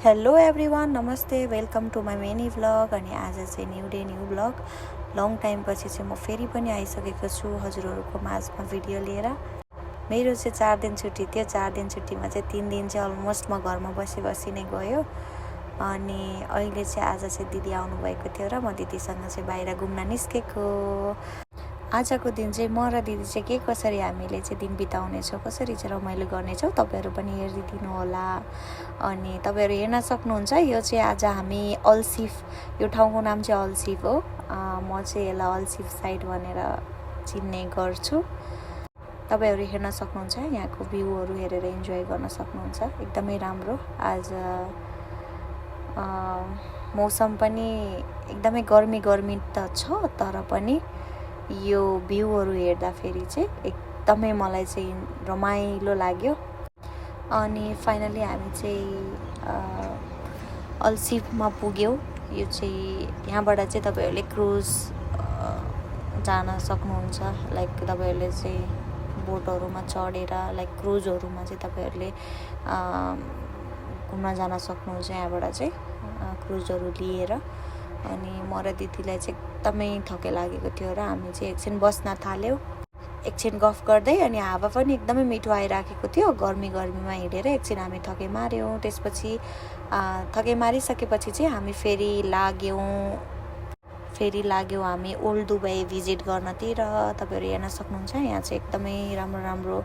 Hello everyone, नमस्ते, welcome to my mini vlog. अनि आज चाहिँ new day new vlog. Long टाइमपछि चाहिँ म फेरि पनि आइसकेको छु हजुरहरूको माझमा भिडियो लिएर। मेरो चाहिँ 4 दिन छुट्टी थियो। 4 दिन छुट्टीमा चाहिँ 3 दिन चाहिँ अलमोस्ट म घरमा बसी नै गयो। अनि अहिले चाहिँ आज चाहिँ दिदी आउनुभएको थियो र म दिदीसँग चाहिँ बाहिर घुम्न निस्केको। आजको दिन चाहिँ म र दिदी चाहिँ के कसरी हामीले चाहिँ दिन बिताउनेछौँ, कसरी चाहिँ रमाइलो गर्नेछौँ, तपाईँहरू पनि हेरिदिनु होला। अनि तपाईँहरू हेर्न सक्नुहुन्छ, यो चाहिँ आज हामी अल्सिफ, यो ठाउँको नाम चाहिँ अल्सिफ हो। म चाहिँ यसलाई अल्सिफ साइड भनेर चिन्ने गर्छु। तपाईँहरू हेर्न सक्नुहुन्छ, यहाँको भ्यूहरू हेरेर इन्जोय गर्न सक्नुहुन्छ। एकदमै राम्रो। आज मौसम पनि एकदमै गर्मी त छ, तर पनि यो भ्यूहरू हेर्दाखेरि चाहिँ एकदमै मलाई चाहिँ रमाइलो लाग्यो। अनि फाइनली हामी चाहिँ अल्सिफमा पुग्यौँ। यो चाहिँ यहाँबाट चाहिँ तपाईँहरूले क्रुज जान सक्नुहुन्छ। लाइक तपाईँहरूले चाहिँ बोटहरूमा चढेर लाइक क्रुजहरूमा चाहिँ तपाईँहरूले घुम्न जान सक्नुहुन्छ। यहाँबाट चाहिँ क्रुजहरू लिएर। अनि म र दिदीलाई चाहिँ एकदमै थके लागेको थियो र हामी चाहिँ एकछिन बस्न थाल्यौँ। एकछिन गफ गर्दै, अनि हावा पनि एकदमै मिठो आइराखेको थियो। गर्मीमा हिँडेर एकछिन हामी थके माऱ्यौँ। त्यसपछि थके मारिसकेपछि चाहिँ हामी फेरि लाग्यौँ हामी ओल्ड दुबई भिजिट गर्नतिर। तपाईँहरू हेर्न सक्नुहुन्छ, यहाँ चाहिँ एकदमै राम्रो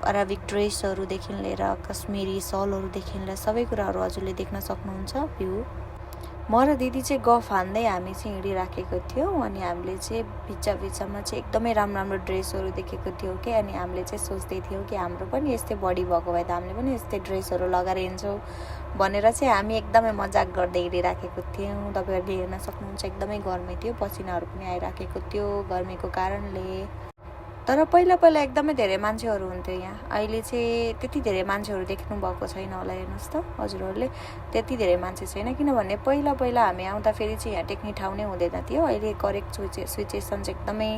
अराबिक ड्रेसहरूदेखि लिएर कश्मिरी सलहरूदेखि लिएर सबै कुराहरू हजुरले देख्न सक्नुहुन्छ। भ्यू म र दिदी चाहिँ गफ हान्दै हामी चाहिँ हिँडिराखेको थियौँ। अनि हामीले चाहिँ बिचमा चाहिँ एकदमै राम्रो ड्रेसहरू देखेको थियौँ कि। अनि हामीले चाहिँ सोच्दै थियौँ कि हाम्रो पनि यस्तै बडी भएको भए त हामीले पनि यस्तै ड्रेसहरू लगाएर हिँड्छौँ भनेर चाहिँ हामी एकदमै मजाक गर्दै हिँडिराखेको थियौँ। तपाईँहरूले हेर्न सक्नुहुन्छ, एकदमै गर्मी थियो, पसिनाहरू पनि आइराखेको थियो गर्मीको कारणले। तर पहिला एकदमै धेरै मान्छेहरू हुन्थ्यो यहाँ। अहिले चाहिँ त्यति धेरै मान्छेहरू देख्नु भएको छैन होला। हेर्नुहोस् त हजुरहरूले, त्यति धेरै मान्छे छैन। किनभने पहिला हामी आउँदाखेरि चाहिँ यहाँ टेक्ने ठाउँ नै हुँदैन थियो। अहिले करेक्ट सिचुएसन चाहिँ एकदमै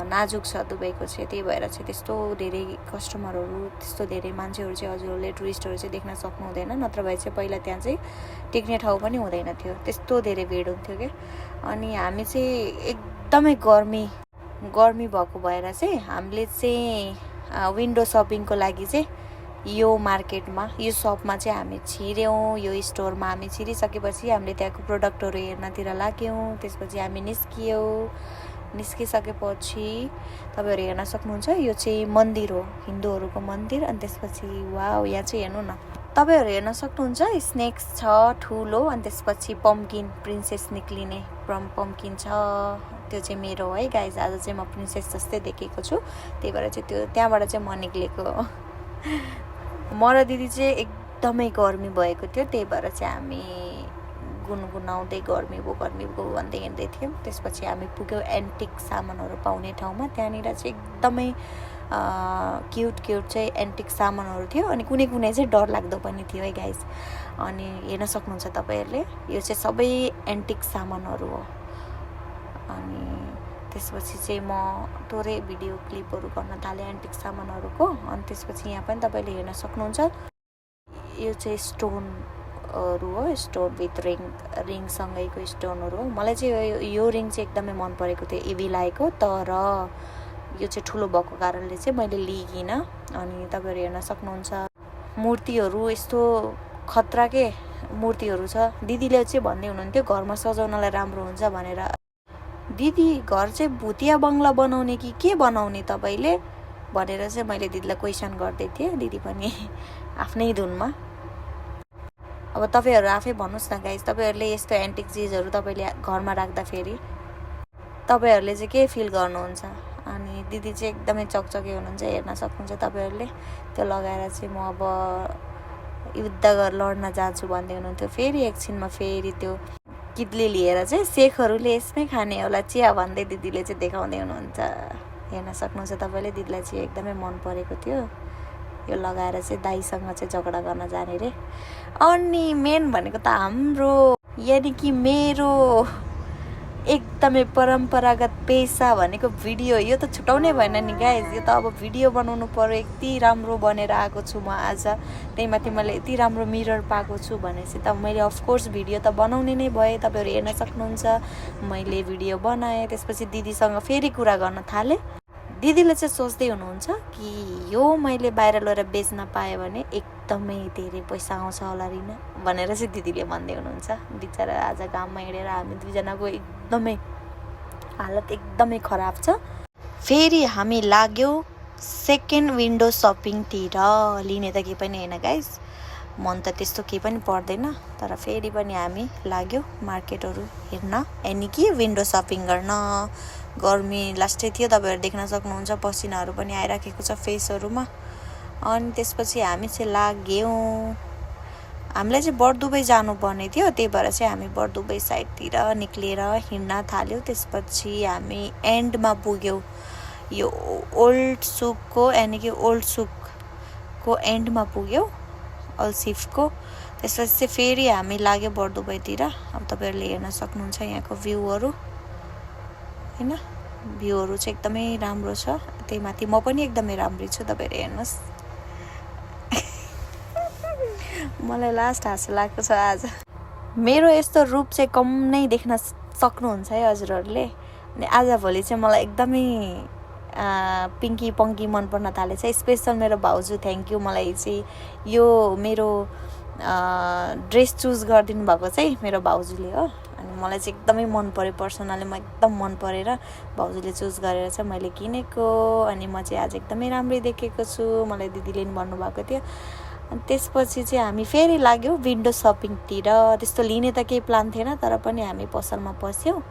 नाजुक छ दुबईको चाहिँ। त्यही भएर चाहिँ त्यस्तो धेरै कस्टमरहरू, त्यस्तो धेरै मान्छेहरू चाहिँ हजुरहरूले टुरिस्टहरू चाहिँ देख्न सक्नु हुँदैन। नत्र भए चाहिँ पहिला त्यहाँ चाहिँ टेक्ने ठाउँ पनि हुँदैन थियो, त्यस्तो धेरै भिड हुन्थ्यो क्या। अनि हामी चाहिँ एकदमै गर्मी भएको भएर चाहिँ हामीले चाहिँ विन्डो सपिङको लागि चाहिँ यो मार्केटमा, यो सपमा चाहिँ हामी छिर्यौँ। यो स्टोरमा हामी छिरिसकेपछि हामीले त्यहाँको प्रोडक्टहरू हेर्नतिर लाग्यौँ। त्यसपछि हामी निस्किसकेपछि तपाईँहरू हेर्न सक्नुहुन्छ, यो चाहिँ मन्दिर हो, हिन्दूहरूको मन्दिर। अनि त्यसपछि वाउ, यहाँ चाहिँ हेर्नु न, तपाईँहरू हेर्न सक्नुहुन्छ, स्नेक्स छ ठुलो। अनि त्यसपछि पम्किन, प्रिन्सेस निक्लिने पम्किन छ। त्यो चाहिँ मेरो है गाइज। आज चाहिँ म प्रिन्सेस जस्तै देखेको छु, त्यही भएर चाहिँ त्यहाँबाट चाहिँ म निक्लेको। म र दिदी चाहिँ एकदमै गर्मी भएको थियो, त्यही भएर चाहिँ हामी गुनगुनाउँदै गर्मी भयो भन्दै हिँड्दै थियौँ। त्यसपछि हामी पुग्यौँ एन्टिक सामानहरू पाउने ठाउँमा। त्यहाँनिर चाहिँ एकदमै क्युट चाहिँ एन्टिक सामानहरू थियो। अनि कुनै चाहिँ डरलाग्दो पनि थियो है गाइज। अनि हेर्न सक्नुहुन्छ तपाईँहरूले, यो चाहिँ सबै एन्टिक सामानहरू हो। अनि त्यसपछि चाहिँ म थोरै भिडियो क्लिपहरू गर्न थालेँ एन्टिक सामानहरूको। अनि त्यसपछि यहाँ पनि तपाईँले हेर्न सक्नुहुन्छ, यो चाहिँ स्टोनहरू हो, स्टोन विथ रिङसँगैको स्टोनहरू हो। मलाई चाहिँ यो रिङ चाहिँ एकदमै मन परेको थियो, इभी लागेको। तर यो चाहिँ ठुलो भएको कारणले चाहिँ मैले लिइनँ। अनि तपाईँहरू हेर्न सक्नुहुन्छ, मूर्तिहरू यस्तो खतराकै मूर्तिहरू छ। दिदीले चाहिँ भन्दै हुनुहुन्थ्यो घरमा सजाउनलाई राम्रो हुन्छ भनेर। दिदी घर चाहिँ भुतिया बङ्गला बनाउने कि के बनाउने तपाईँले भनेर चाहिँ मैले दिदीलाई क्वेसन गर्दै थिएँ। दिदी पनि आफ्नै धुनमा। अब तपाईँहरू आफै भन्नुहोस् न गाइज, तपाईँहरूले यस्तो एन्टिक चिजहरू तपाईँले घरमा राख्दाखेरि तपाईँहरूले चाहिँ के फिल गर्नुहुन्छ। अनि दिदी चाहिँ एकदमै चकचके हुनुहुन्छ, हेर्न सक्नुहुन्छ तपाईँहरूले। त्यो लगाएर चाहिँ म अब युद्ध लड्न जान्छु भन्दै हुनुहुन्थ्यो। फेरि एकछिनमा फेरि त्यो कित्ली लिएर चाहिँ सेखहरूले यसमै खाने होला चिया भन्दै दिदीले चाहिँ देखाउँदै हुनुहुन्छ। हेर्न सक्नुहुन्छ तपाईँले, दिदीलाई चाहिँ एकदमै मन परेको थियो। यो लगाएर चाहिँ दाइसँग चाहिँ झगडा गर्न जाने रे। अनि मेन भनेको त हाम्रो, यानि कि मेरो एकदमै परम्परागत पेसा भनेको भिडियो, यो त छुटाउनै भएन नि गाइज। यो त अब भिडियो बनाउनु पर्यो। यति राम्रो बनेर आएको छु म आज, त्यही माथि मैले यति राम्रो मिरर पाएको छु भनेपछि त मैले अफकोर्स भिडियो त बनाउने नै भएँ। तपाईँहरू हेर्न सक्नुहुन्छ मैले भिडियो बनाएँ। त्यसपछि दिदीसँग फेरि कुरा गर्न थालेँ। दिदीले चाहिँ सोच्दै हुनुहुन्छ कि यो मैले बाहिर लगेर बेच्न पाएँ भने एकदमै धेरै पैसा आउँछ होला रिना भनेर चाहिँ दिदीले भन्दै हुनुहुन्छ। बिचरा आज घाममा हिँडेर हामी दुईजनाको एकदमै हालत एकदमै खराब छ। फेरि हामी लाग्यौँ सेकेन्ड विन्डो सपिङतिर। लिने त केही पनि होइन गाइज, मन त त्यस्तो केही पनि पर्दैन, तर फेरि पनि हामी लाग्यौँ मार्केटहरू हेर्न, यानि कि विन्डो सपिङ गर्न। गर्मी लास्टै थियो, तपाईँहरू देख्न सक्नुहुन्छ पसिनाहरू पनि आइराखेको छ फेसहरूमा। अनि त्यसपछि हामी चाहिँ लाग्यौँ। हामीलाई चाहिँ बरदुबई जानुपर्ने थियो, त्यही भएर चाहिँ हामी बरदुबई साइडतिर निक्लिएर हिँड्न थाल्यौँ। त्यसपछि हामी एन्डमा पुग्यौँ, यो ओल्ड सुकको यानि कि ओल्ड सुकको एन्डमा पुग्यौँ, अल्सिफको। त्यसपछि चाहिँ फेरि हामी लाग्यौँ बरदुबईतिर। अब तपाईँहरूले हेर्न सक्नुहुन्छ यहाँको भ्यूहरू होइन, भ्यूहरू चाहिँ एकदमै राम्रो छ। त्यही माथि म पनि एकदमै राम्री छु, तपाईँहरू हेर्नुहोस्। मलाई लास्ट हाँसो लागेको छ आज। मेरो यस्तो रूप चाहिँ कम नै देख्न सक्नुहुन्छ है हजुरहरूले। अनि आजभोलि चाहिँ मलाई एकदमै पिङ्की पङ्की मन पर्न थालेछ। स्पेसल मेरो भाउजू, थ्याङ्क यू। मलाई चाहिँ यो मेरो ड्रेस चुज गरिदिनु भएको चाहिँ मेरो भाउजूले हो। अनि मलाई चाहिँ एकदमै मन पर्यो, पर्सनली म एकदम मन परेर भाउजूले चुज गरेर चाहिँ मैले किनेको। अनि म चाहिँ आज एकदमै राम्रै देखेको छु, मलाई दिदीले नि भन्नुभएको थियो। अनि त्यसपछि चाहिँ हामी फेरि लाग्यौँ विन्डो सपिङतिर। त्यस्तो लिने त केही प्लान थिएन, तर पनि हामी पसलमा पस्यौँ।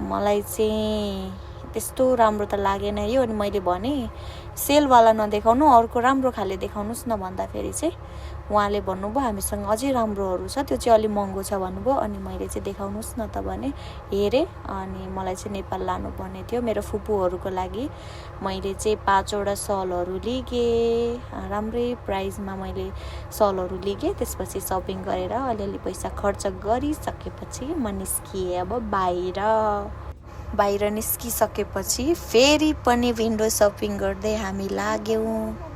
मलाई चाहिँ त्यस्तो राम्रो त लागेन यो। अनि मैले भने सेलवाला नदेखाउनु, अर्को राम्रो खाले देखाउनुहोस् न भन्दाखेरि चाहिँ उहाँले भन्नुभयो हामीसँग अझै राम्रोहरू छ, त्यो चाहिँ अलिक महँगो छ भन्नुभयो। अनि मैले चाहिँ देखाउनुहोस् न त भने हेरेँ। अनि मलाई चाहिँ नेपाल लानुपर्ने थियो मेरो फुपूहरूको लागि। मैले चाहिँ 5वटा सलहरू लिएँ, राम्रै प्राइसमा मैले सलहरू लिएँ। त्यसपछि सपिङ गरेर अलिअलि पैसा खर्च गरिसकेपछि म निस्किएँ अब बाहिर निस्किसकेपछि फेरि पनि विन्डो सपिङ गर्दै हामी लाग्यौँ।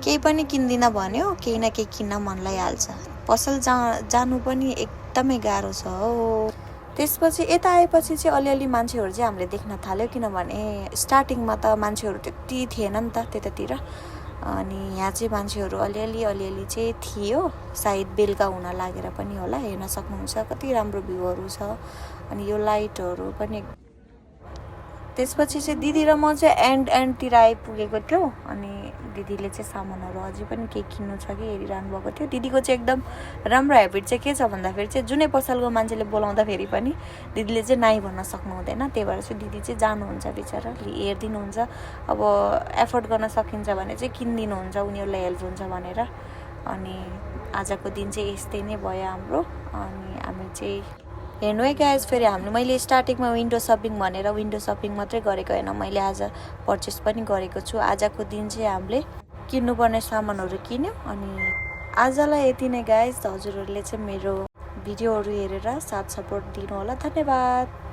केही पनि किन्दिनँ भन्यो, केही न केही किन्न मन लागिहाल्छ। पसल जानु पनि एकदमै गाह्रो छ हो। त्यसपछि यता आएपछि चाहिँ अलिअलि मान्छेहरू चाहिँ हामीले देख्न थाल्यो, किनभने स्टार्टिङमा त मान्छेहरू त्यति थिएन नि त त्यतातिर। अनि यहाँ चाहिँ मान्छेहरू अलिअलि चाहिँ थियो, सायद बेलुका हुन लागेर पनि होला। हेर्न सक्नुहुन्छ कति राम्रो भ्यूहरू छ। अनि यो लाइटहरू पनि। त्यसपछि चाहिँ दिदी र म चाहिँ एन्डतिर आइपुगेको थियौँ। अनि दिदीले चाहिँ सामानहरू अझै पनि के किन्नु छ कि हेरिरहनु भएको थियो। दिदीको चाहिँ एकदम राम्रो ह्याबिट चाहिँ के छ भन्दाखेरि चाहिँ जुनै पसलको मान्छेले बोलाउँदाखेरि पनि दिदीले चाहिँ नाइ भन्न सक्नु हुँदैन। त्यही भएर चाहिँ दिदी चाहिँ जानुहुन्छ, बिचरा हेरिदिनुहुन्छ। अब एफोर्ड गर्न सकिन्छ भने चाहिँ किनिदिनुहुन्छ, उनीहरूलाई हेल्प हुन्छ भनेर। अनि आजको दिन चाहिँ यस्तै नै भयो हाम्रो। अनि हामी चाहिँ हेर्नु है गाइज, फेरि मैले स्टार्टिङमा विन्डो सपिङ भनेर विन्डो सपिङ मात्रै गरेको होइन, मैले आज पर्चेस पनि गरेको छु। आजको दिन चाहिँ हामीले किन्नुपर्ने सामानहरू किन्यौँ। अनि आजलाई यति नै गाइज। हजुरहरूले चाहिँ मेरो भिडियोहरू हेरेर साथ सपोर्ट दिनु होला। धन्यवाद।